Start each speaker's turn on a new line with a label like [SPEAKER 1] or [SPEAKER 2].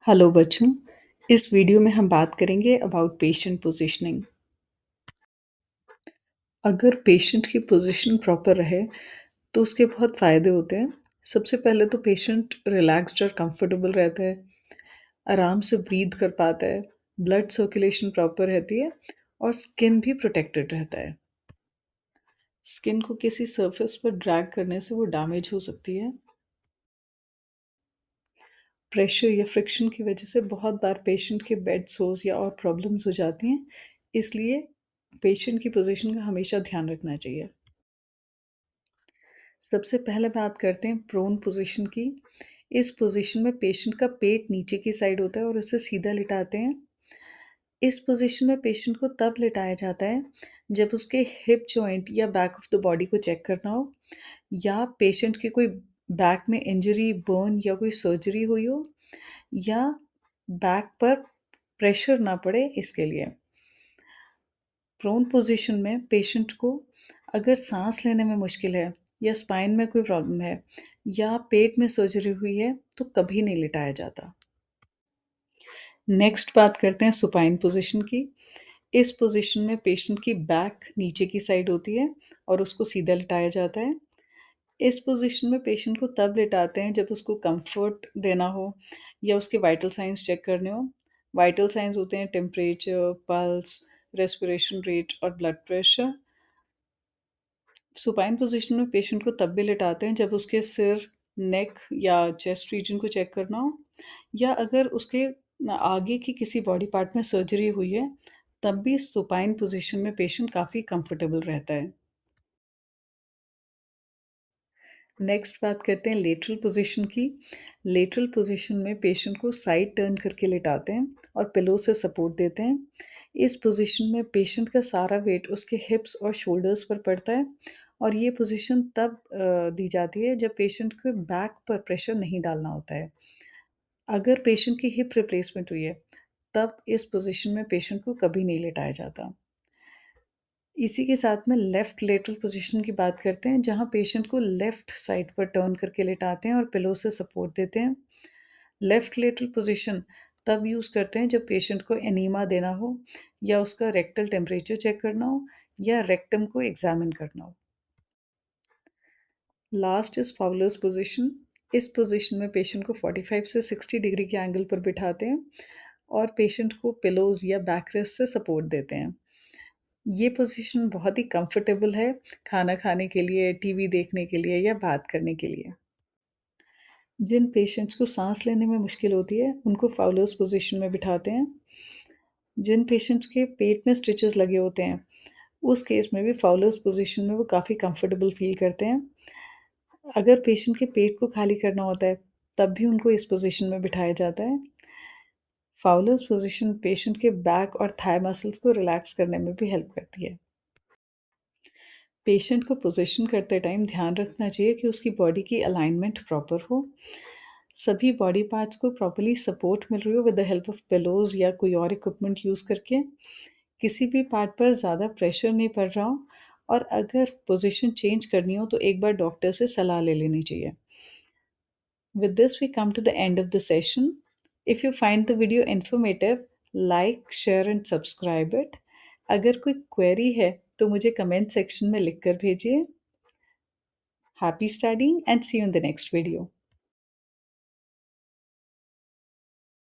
[SPEAKER 1] Hello बच्चों, इस video में हम बात करेंगे अबाउट पेशेंट पोजीशनिंग। अगर पेशेंट की पोजीशन प्रॉपर रहे तो उसके बहुत फ़ायदे होते हैं। सबसे पहले तो पेशेंट रिलैक्स्ड और कंफर्टेबल रहता है, आराम से ब्रीथ कर पाता है, ब्लड सर्कुलेशन प्रॉपर रहती है और स्किन भी प्रोटेक्टेड रहता है। स्किन को किसी सरफेस पर ड्रैग करने से वो डैमेज हो सकती है। प्रेशर या फ्रिक्शन की वजह से बहुत बार पेशेंट के बेड सोर्स या और प्रॉब्लम्स हो जाती हैं, इसलिए पेशेंट की पोजीशन का हमेशा ध्यान रखना चाहिए। सबसे पहले बात करते हैं प्रोन पोजीशन की। इस पोजीशन में पेशेंट का पेट नीचे की साइड होता है और उसे सीधा लिटाते हैं। इस पोजीशन में पेशेंट को तब लिटाया जाता है जब उसके हिप जॉइंट या बैक ऑफ द बॉडी को चेक करना हो या पेशेंट की कोई बैक में इंजरी, बर्न या कोई सर्जरी हुई हो या बैक पर प्रेशर ना पड़े इसके लिए। प्रोन पोजीशन में पेशेंट को अगर सांस लेने में मुश्किल है या स्पाइन में कोई प्रॉब्लम है या पेट में सर्जरी हुई है तो कभी नहीं लिटाया जाता। नेक्स्ट बात करते हैं सुपाइन पोजीशन की। इस पोजीशन में पेशेंट की बैक नीचे की साइड होती है और उसको सीधा लिटाया जाता है। इस पोजीशन में पेशेंट को तब लिटाते हैं जब उसको कंफर्ट देना हो या उसके वाइटल साइंस चेक करने हो। वाइटल साइंस होते हैं टेम्परेचर, पल्स, रेस्पिरेशन रेट और ब्लड प्रेशर। सुपाइन पोजीशन में पेशेंट को तब भी लिटाते हैं जब उसके सिर, नेक या चेस्ट रीजन को चेक करना हो या अगर उसके आगे की किसी बॉडी पार्ट में सर्जरी हुई है, तब भी सुपाइन पोजीशन में पेशेंट काफ़ी कंफर्टेबल रहता है। नेक्स्ट बात करते हैं लेटरल पोजीशन की। लेटरल पोजीशन में पेशेंट को साइड टर्न करके लिटाते हैं और पिलो से सपोर्ट देते हैं। इस पोजीशन में पेशेंट का सारा वेट उसके हिप्स और शोल्डर्स पर पड़ता है और ये पोजीशन तब दी जाती है जब पेशेंट को बैक पर प्रेशर नहीं डालना होता है। अगर पेशेंट की हिप रिप्लेसमेंट हुई है, तब इस पोजीशन में पेशेंट को कभी नहीं लिटाया जाता। इसी के साथ में लेफ़्ट लेटरल पोज़ीशन की बात करते हैं, जहाँ पेशेंट को लेफ़्ट साइड पर टर्न करके लिटाते हैं और पिलो से सपोर्ट देते हैं। लेफ़्ट लेटरल पोज़ीशन तब यूज़ करते हैं जब पेशेंट को एनीमा देना हो या उसका रेक्टल टेम्परेचर चेक करना हो या रेक्टम को एग्ज़ामिन करना हो। Last is Fowler's position. इस पोज़ीशन में पेशेंट को 45 से 60 डिग्री के एंगल पर बिठाते हैं और पेशेंट को पिलोज़ या बैक रेस्ट से सपोर्ट देते हैं। ये पोज़ीशन बहुत ही कंफर्टेबल है, खाना खाने के लिए, टीवी देखने के लिए या बात करने के लिए। जिन पेशेंट्स को साँस लेने में मुश्किल होती है, उनको फाउलर्स पोज़ीशन में बिठाते हैं। जिन पेशेंट्स के पेट में स्टिचेज़ लगे होते हैं, उस केस में भी फाउलर्स पोज़ीशन में वो काफ़ी कंफर्टेबल फ़ील करते हैं। अगर पेशेंट के पेट को खाली करना होता है, तब भी उनको इस पोज़ीशन में बिठाया जाता है। फाउलर्स पोज़ीशन पेशेंट के बैक और थाई मसल्स को रिलैक्स करने में भी हेल्प करती है। पेशेंट को पोजीशन करते टाइम ध्यान रखना चाहिए कि उसकी बॉडी की अलाइनमेंट प्रॉपर हो, सभी बॉडी पार्ट्स को प्रॉपर्ली सपोर्ट मिल रही हो with the help of pillows या कोई और इक्विपमेंट यूज़ करके, किसी भी पार्ट पर ज़्यादा प्रेशर नहीं पड़ रहा हो और अगर पोजीशन चेंज करनी हो तो एक बार डॉक्टर से सलाह ले लेनी चाहिए। With this, we come to the end of the session. If you find the video informative, like, share and subscribe it. अगर कोई query है तो मुझे comment section में लिख कर भेजिए। Happy studying and see you in the next video.